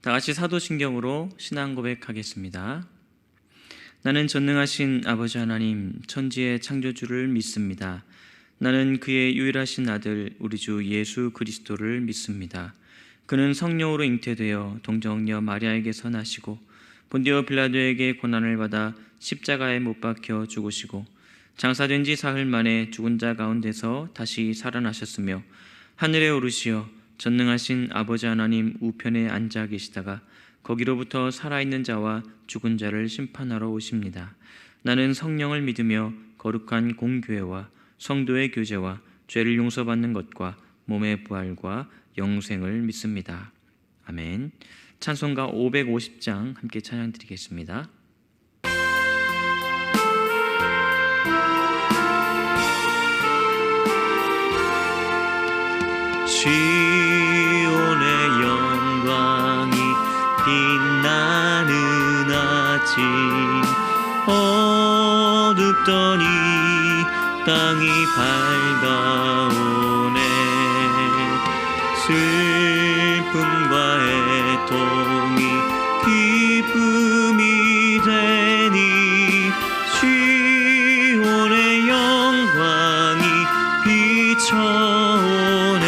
다 같이 사도신경으로 신앙 고백하겠습니다. 나는 전능하신 아버지 하나님, 천지의 창조주를 믿습니다. 나는 그의 유일하신 아들 우리 주 예수 그리스도를 믿습니다. 그는 성령으로 잉태되어 동정녀 마리아에게서 나시고 본디오 빌라도에게 고난을 받아 십자가에 못 박혀 죽으시고 장사된 지 사흘 만에 죽은 자 가운데서 다시 살아나셨으며 하늘에 오르시어 전능하신 아버지 하나님 우편에 앉아 계시다가 거기로부터 살아있는 자와 죽은 자를 심판하러 오십니다. 나는 성령을 믿으며 거룩한 공교회와 성도의 교제와 죄를 용서받는 것과 몸의 부활과 영생을 믿습니다. 아멘. 찬송가 550장 함께 찬양 드리겠습니다. 시온의 영광이 빛나는 아침, 어둡더니 땅이 밝아오네. 슬픔과 애통이 기쁨이 되니 시온의 영광이 비춰오네.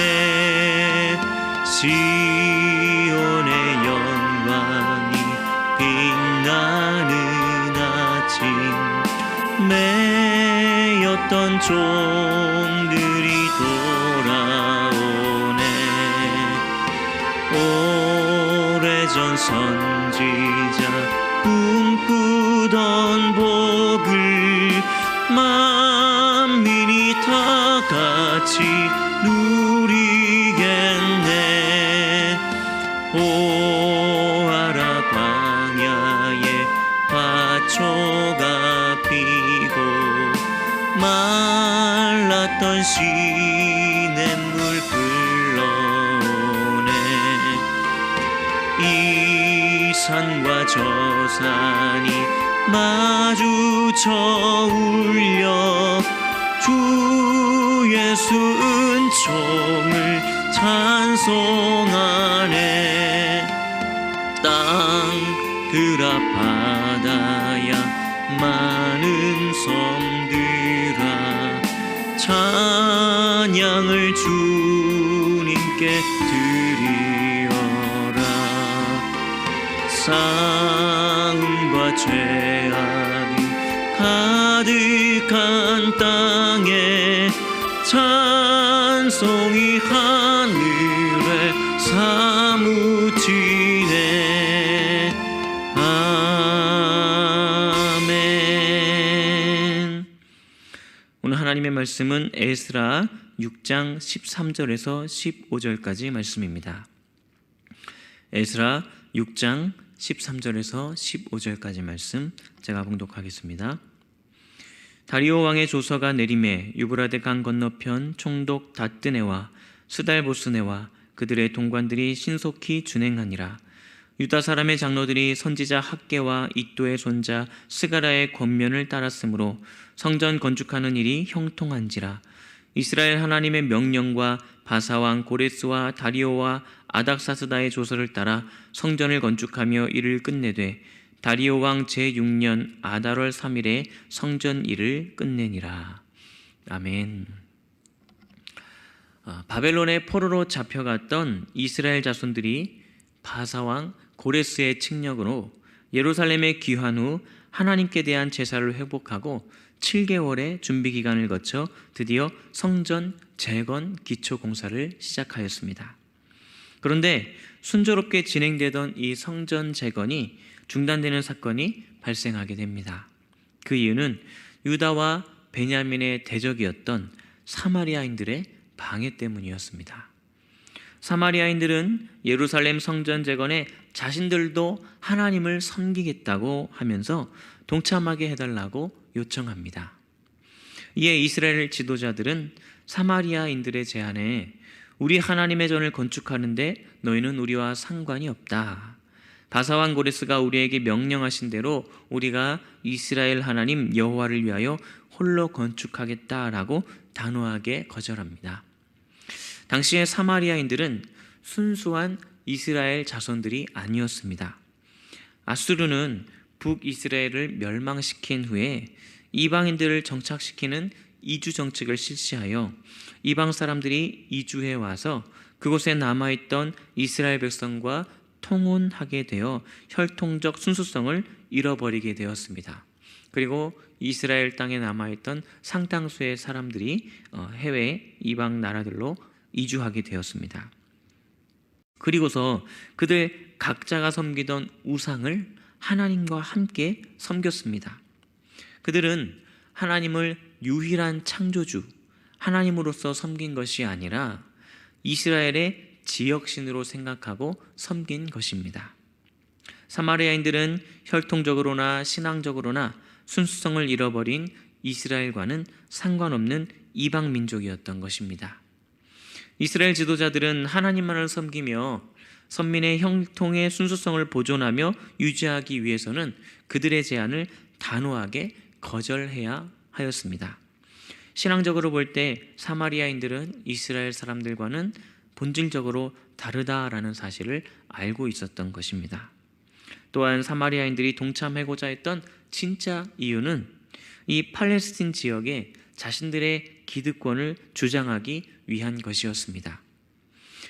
시온의 영광이 빛나는 아침, 매였던 종들이 돌아오네. 오래전 선지자 꿈꾸던 복을 만민이 다 같이 누리겠네. 오아라 광야에 화초가 피고 말랐던 시냇물 흘러오네. 이 산과 저 산이 마주쳐 울려 주 예수 은총을 찬송하네. 땅들아 바다야 많은 섬들아 찬양을 주님께 드리어라. 싸움과 죄악이 가득한 땅에 찬송이 하늘에 사무치네. 아멘. 오늘 하나님의 말씀은 에스라 6장 13절에서 15절까지 말씀입니다. 에스라 6장 13절에서 15절까지 말씀 제가 봉독하겠습니다. 다리오 왕의 조서가 내림에 유브라데 강 건너편 총독 다뜨네와 스달보스네와 그들의 동관들이 신속히 준행하니라. 유다 사람의 장로들이 선지자 학개와 이도의 손자 스가라의 권면을 따랐으므로 성전 건축하는 일이 형통한지라. 이스라엘 하나님의 명령과 바사왕 고레스와 다리오와 아닥사스다의 조서를 따라 성전을 건축하며 일을 끝내되 다리오 왕 제6년 아달월 3일에 성전 일을 끝내니라. 아멘. 바벨론의 포로로 잡혀갔던 이스라엘 자손들이 바사왕 고레스의 칙령으로 예루살렘에 귀환 후 하나님께 대한 제사를 회복하고 7개월의 준비 기간을 거쳐 드디어 성전 재건 기초 공사를 시작하였습니다. 그런데 순조롭게 진행되던 이 성전 재건이 중단되는 사건이 발생하게 됩니다. 그 이유는 유다와 베냐민의 대적이었던 사마리아인들의 방해 때문이었습니다. 사마리아인들은 예루살렘 성전 재건에 자신들도 하나님을 섬기겠다고 하면서 동참하게 해달라고 요청합니다. 이에 이스라엘 지도자들은 사마리아인들의 제안에 우리 하나님의 전을 건축하는데 너희는 우리와 상관이 없다. 바사왕 고레스가 우리에게 명령하신 대로 우리가 이스라엘 하나님 여호와를 위하여 홀로 건축하겠다라고 단호하게 거절합니다. 당시의 사마리아인들은 순수한 이스라엘 자손들이 아니었습니다. 아수르는 북이스라엘을 멸망시킨 후에 이방인들을 정착시키는 이주 정책을 실시하여 이방 사람들이 이주해 와서 그곳에 남아있던 이스라엘 백성과 통혼하게 되어 혈통적 순수성을 잃어버리게 되었습니다. 그리고 이스라엘 땅에 남아있던 상당수의 사람들이 해외 이방 나라들로 이주하게 되었습니다. 그리고서 그들 각자가 섬기던 우상을 하나님과 함께 섬겼습니다. 그들은 하나님을 유일한 창조주, 하나님으로서 섬긴 것이 아니라 이스라엘의 지역신으로 생각하고 섬긴 것입니다. 사마리아인들은 혈통적으로나 신앙적으로나 순수성을 잃어버린 이스라엘과는 상관없는 이방 민족이었던 것입니다. 이스라엘 지도자들은 하나님만을 섬기며 선민의 혈통의 순수성을 보존하며 유지하기 위해서는 그들의 제안을 단호하게 거절해야 하였습니다. 신앙적으로 볼 때 사마리아인들은 이스라엘 사람들과는 본질적으로 다르다라는 사실을 알고 있었던 것입니다. 또한 사마리아인들이 동참하고자 했던 진짜 이유는 이 팔레스틴 지역에 자신들의 기득권을 주장하기 위한 것이었습니다.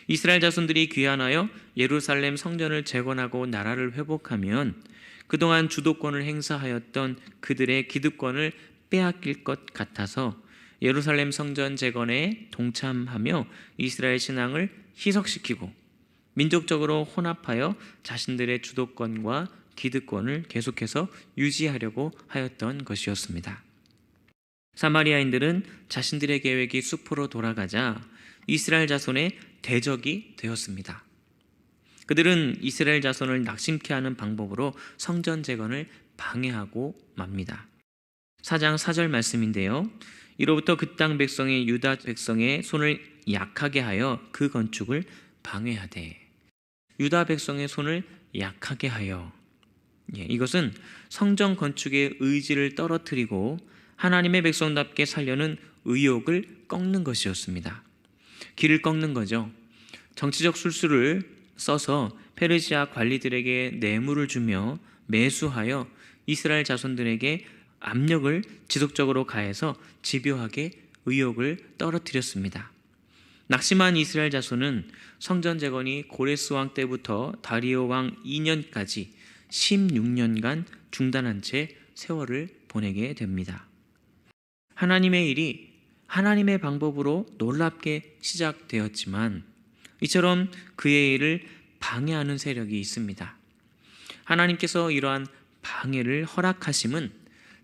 이스라엘 자손들이 귀환하여 예루살렘 성전을 재건하고 나라를 회복하면 그동안 주도권을 행사하였던 그들의 기득권을 빼앗길 것 같아서 예루살렘 성전 재건에 동참하며 이스라엘 신앙을 희석시키고 민족적으로 혼합하여 자신들의 주도권과 기득권을 계속해서 유지하려고 하였던 것이었습니다. 사마리아인들은 자신들의 계획이 수포로 돌아가자 이스라엘 자손의 대적이 되었습니다. 그들은 이스라엘 자손을 낙심케 하는 방법으로 성전 재건을 방해하고 맙니다. 4장 4절 말씀인데요. 이로부터 그 땅 백성이 유다 백성의 손을 약하게 하여 그 건축을 방해하되. 유다 백성의 손을 약하게 하여. 이것은 성전 건축의 의지를 떨어뜨리고 하나님의 백성답게 살려는 의욕을 꺾는 것이었습니다. 길을 꺾는 거죠. 정치적 술수를 써서 페르시아 관리들에게 뇌물을 주며 매수하여 이스라엘 자손들에게 압력을 지속적으로 가해서 집요하게 의욕을 떨어뜨렸습니다. 낙심한 이스라엘 자손은 성전 재건이 고레스 왕 때부터 다리오 왕 2년까지 16년간 중단한 채 세월을 보내게 됩니다. 하나님의 일이 하나님의 방법으로 놀랍게 시작되었지만 이처럼 그의 일을 방해하는 세력이 있습니다. 하나님께서 이러한 방해를 허락하심은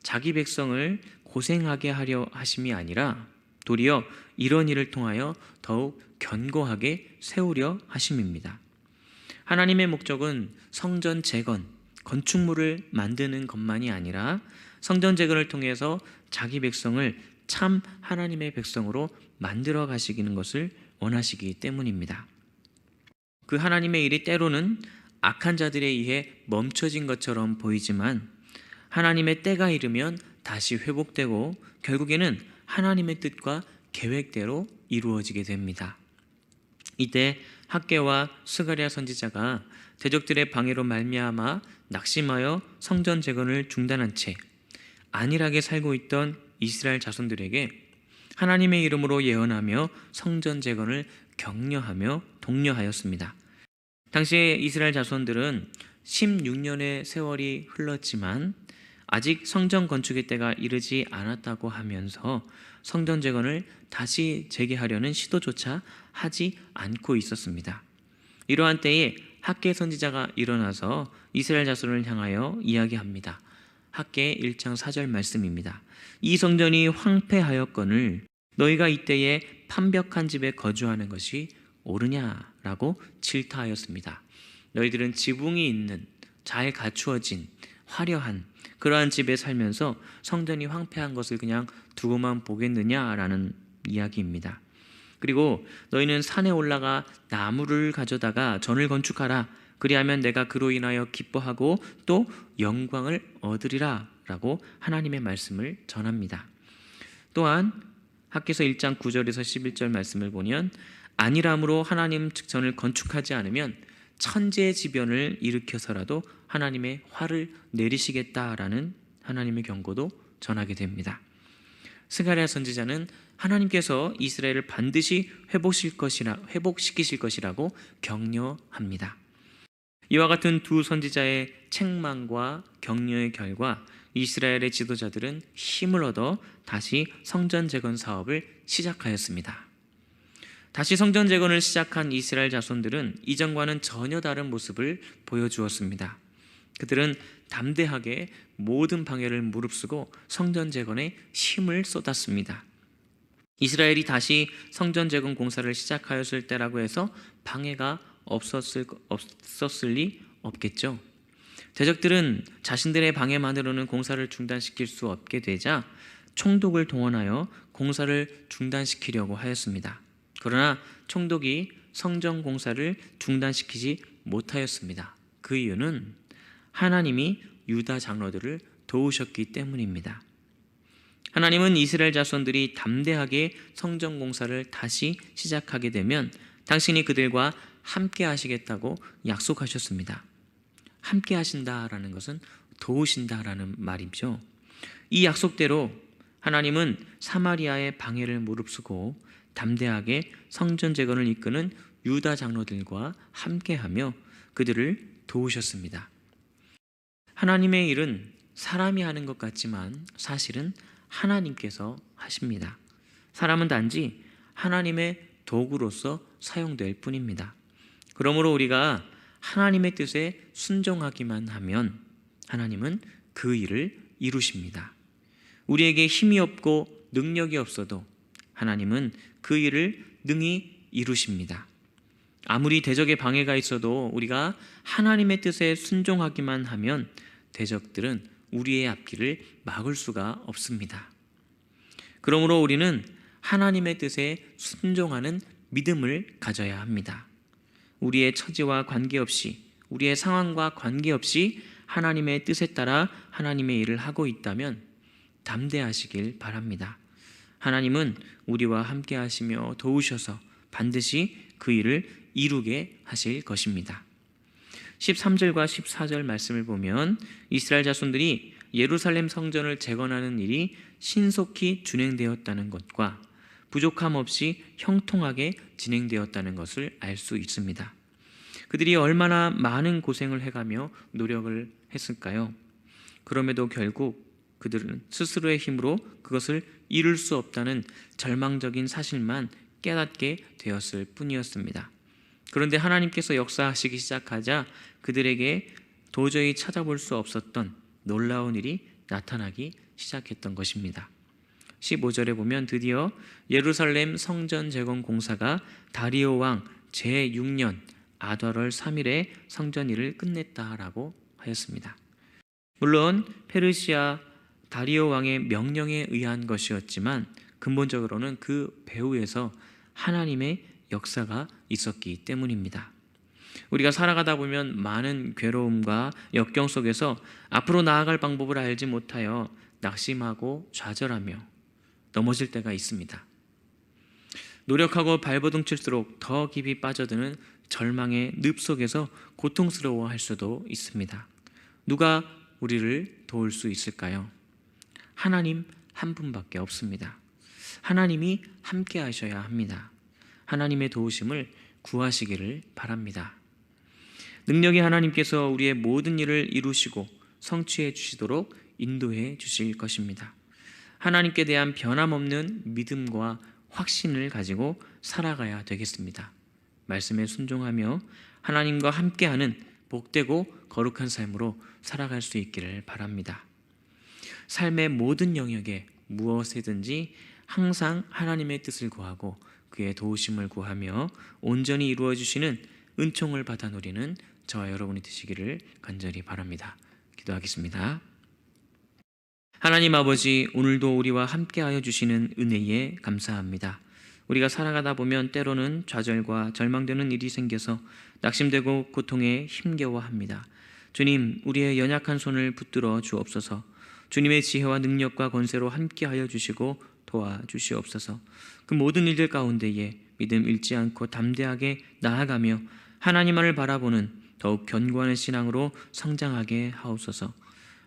자기 백성을 고생하게 하려 하심이 아니라 도리어 이런 일을 통하여 더욱 견고하게 세우려 하심입니다. 하나님의 목적은 성전 재건, 건축물을 만드는 것만이 아니라 성전 재건을 통해서 자기 백성을 참 하나님의 백성으로 만들어 가시는 것을 원하시기 때문입니다. 그 하나님의 일이 때로는 악한 자들에 의해 멈춰진 것처럼 보이지만 하나님의 때가 이르면 다시 회복되고 결국에는 하나님의 뜻과 계획대로 이루어지게 됩니다. 이때 학개와 스가랴 선지자가 대적들의 방해로 말미암아 낙심하여 성전 재건을 중단한 채 안일하게 살고 있던 이스라엘 자손들에게 하나님의 이름으로 예언하며 성전 재건을 격려하며 독려하였습니다. 당시에 이스라엘 자손들은 16년의 세월이 흘렀지만 아직 성전 건축의 때가 이르지 않았다고 하면서 성전 재건을 다시 재개하려는 시도조차 하지 않고 있었습니다. 이러한 때에 학개 선지자가 일어나서 이스라엘 자손을 향하여 이야기합니다. 학개 1장 4절 말씀입니다. 이 성전이 황폐하였거늘 너희가 이때에 판벽한 집에 거주하는 것이 옳으냐라고 질타하였습니다. 너희들은 지붕이 있는 잘 갖추어진 화려한 그러한 집에 살면서 성전이 황폐한 것을 그냥 두고만 보겠느냐라는 이야기입니다. 그리고 너희는 산에 올라가 나무를 가져다가 전을 건축하라. 그리하면 내가 그로 인하여 기뻐하고 또 영광을 얻으리라 라고 하나님의 말씀을 전합니다. 또한 학개서 1장 9절에서 11절 말씀을 보면 안일함으로 하나님 전을 건축하지 않으면 천재지변을 일으켜서라도 하나님의 화를 내리시겠다라는 하나님의 경고도 전하게 됩니다. 스가랴 선지자는 하나님께서 이스라엘을 반드시 회복시키실 것이라고 격려합니다. 이와 같은 두 선지자의 책망과 격려의 결과 이스라엘의 지도자들은 힘을 얻어 다시 성전 재건 사업을 시작하였습니다. 다시 성전 재건을 시작한 이스라엘 자손들은 이전과는 전혀 다른 모습을 보여주었습니다. 그들은 담대하게 모든 방해를 무릅쓰고 성전 재건에 힘을 쏟았습니다. 이스라엘이 다시 성전 재건 공사를 시작하였을 때라고 해서 방해가 없었을 리 없겠죠. 대적들은 자신들의 방해만으로는 공사를 중단시킬 수 없게 되자 총독을 동원하여 공사를 중단시키려고 하였습니다. 그러나 총독이 성전 공사를 중단시키지 못하였습니다. 그 이유는 하나님이 유다 장로들을 도우셨기 때문입니다. 하나님은 이스라엘 자손들이 담대하게 성전 공사를 다시 시작하게 되면 당신이 그들과 함께 하시겠다고 약속하셨습니다. 함께 하신다라는 것은 도우신다라는 말이죠. 이 약속대로 하나님은 사마리아의 방해를 무릅쓰고 담대하게 성전 재건을 이끄는 유다 장로들과 함께하며 그들을 도우셨습니다. 하나님의 일은 사람이 하는 것 같지만 사실은 하나님께서 하십니다. 사람은 단지 하나님의 도구로서 사용될 뿐입니다. 그러므로 우리가 하나님의 뜻에 순종하기만 하면 하나님은 그 일을 이루십니다. 우리에게 힘이 없고 능력이 없어도 하나님은 그 일을 능히 이루십니다. 아무리 대적의 방해가 있어도 우리가 하나님의 뜻에 순종하기만 하면 대적들은 우리의 앞길을 막을 수가 없습니다. 그러므로 우리는 하나님의 뜻에 순종하는 믿음을 가져야 합니다. 우리의 처지와 관계없이, 우리의 상황과 관계없이 하나님의 뜻에 따라 하나님의 일을 하고 있다면 담대하시길 바랍니다. 하나님은 우리와 함께 하시며 도우셔서 반드시 그 일을 이루게 하실 것입니다. 13절과 14절 말씀을 보면 이스라엘 자손들이 예루살렘 성전을 재건하는 일이 신속히 진행되었다는 것과 부족함 없이 형통하게 진행되었다는 것을 알 수 있습니다. 그들이 얼마나 많은 고생을 해가며 노력을 했을까요? 그럼에도 결국 그들은 스스로의 힘으로 그것을 이룰 수 없다는 절망적인 사실만 깨닫게 되었을 뿐이었습니다. 그런데 하나님께서 역사하시기 시작하자 그들에게 도저히 찾아볼 수 없었던 놀라운 일이 나타나기 시작했던 것입니다. 15절에 보면 드디어 예루살렘 성전 재건 공사가 다리오 왕 제6년 아달월 3일에 성전 일을 끝냈다라고 하였습니다. 물론 페르시아 다리오 왕의 명령에 의한 것이었지만 근본적으로는 그 배후에서 하나님의 역사가 있었기 때문입니다. 우리가 살아가다 보면 많은 괴로움과 역경 속에서 앞으로 나아갈 방법을 알지 못하여 낙심하고 좌절하며 넘어질 때가 있습니다. 노력하고 발버둥 칠수록 더 깊이 빠져드는 절망의 늪 속에서 고통스러워할 수도 있습니다. 누가 우리를 도울 수 있을까요? 하나님 한 분밖에 없습니다. 하나님이 함께 하셔야 합니다. 하나님의 도우심을 구하시기를 바랍니다. 능력의 하나님께서 우리의 모든 일을 이루시고 성취해 주시도록 인도해 주실 것입니다. 하나님께 대한 변함없는 믿음과 확신을 가지고 살아가야 되겠습니다. 말씀에 순종하며 하나님과 함께하는 복되고 거룩한 삶으로 살아갈 수 있기를 바랍니다. 삶의 모든 영역에 무엇이든지 항상 하나님의 뜻을 구하고 그의 도우심을 구하며 온전히 이루어 주시는 은총을 받아 누리는 저와 여러분이 되시기를 간절히 바랍니다. 기도하겠습니다. 하나님 아버지, 오늘도 우리와 함께하여 주시는 은혜에 감사합니다. 우리가 살아가다 보면 때로는 좌절과 절망되는 일이 생겨서 낙심되고 고통에 힘겨워합니다. 주님, 우리의 연약한 손을 붙들어 주옵소서. 주님의 지혜와 능력과 권세로 함께하여 주시고 도와주시옵소서. 그 모든 일들 가운데에 믿음 잃지 않고 담대하게 나아가며 하나님만을 바라보는 더욱 견고한 신앙으로 성장하게 하옵소서.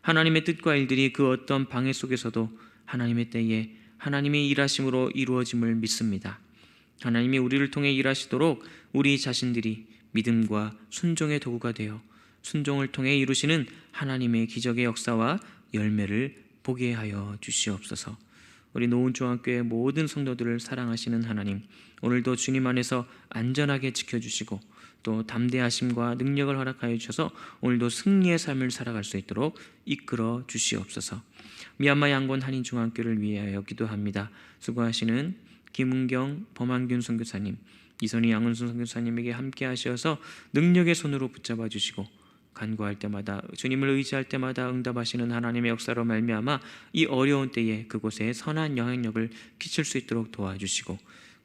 하나님의 뜻과 일들이 그 어떤 방해 속에서도 하나님의 때에 하나님의 일하심으로 이루어짐을 믿습니다. 하나님이 우리를 통해 일하시도록 우리 자신들이 믿음과 순종의 도구가 되어 순종을 통해 이루시는 하나님의 기적의 역사와 열매를 보게 하여 주시옵소서. 우리 노은중학교의 모든 성도들을 사랑하시는 하나님, 오늘도 주님 안에서 안전하게 지켜주시고 또 담대하심과 능력을 허락하여 주셔서 오늘도 승리의 삶을 살아갈 수 있도록 이끌어 주시옵소서. 미얀마 양곤 한인중학교를 위하여 기도합니다. 수고하시는 김은경, 범한균 선교사님, 이선희 양은순 선교사님에게 함께 하셔서 능력의 손으로 붙잡아 주시고 간구할 때마다 주님을 의지할 때마다 응답하시는 하나님의 역사로 말미암아 이 어려운 때에 그곳에 선한 영향력을 끼칠 수 있도록 도와주시고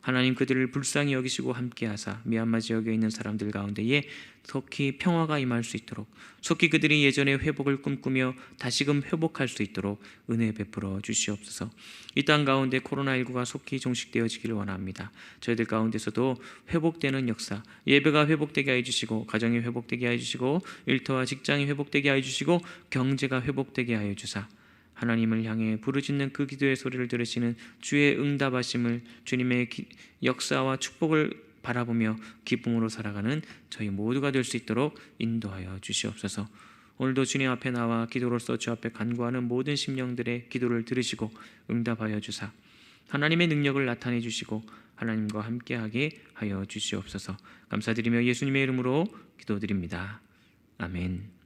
하나님 그들을 불쌍히 여기시고 함께하사 미얀마 지역에 있는 사람들 가운데에 속히 평화가 임할 수 있도록 속히 그들이 예전의 회복을 꿈꾸며 다시금 회복할 수 있도록 은혜 베풀어 주시옵소서. 이 땅 가운데 코로나19가 속히 종식되어지기를 원합니다. 저희들 가운데서도 회복되는 역사, 예배가 회복되게 해주시고 가정이 회복되게 해주시고 일터와 직장이 회복되게 해주시고 경제가 회복되게 하여 주사 하나님을 향해 부르짖는 그 기도의 소리를 들으시는 주의 응답하심을 주님의 역사와 축복을 바라보며 기쁨으로 살아가는 저희 모두가 될 수 있도록 인도하여 주시옵소서. 오늘도 주님 앞에 나와 기도로서 주 앞에 간구하는 모든 심령들의 기도를 들으시고 응답하여 주사 하나님의 능력을 나타내 주시고 하나님과 함께하게 하여 주시옵소서. 감사드리며 예수님의 이름으로 기도드립니다. 아멘.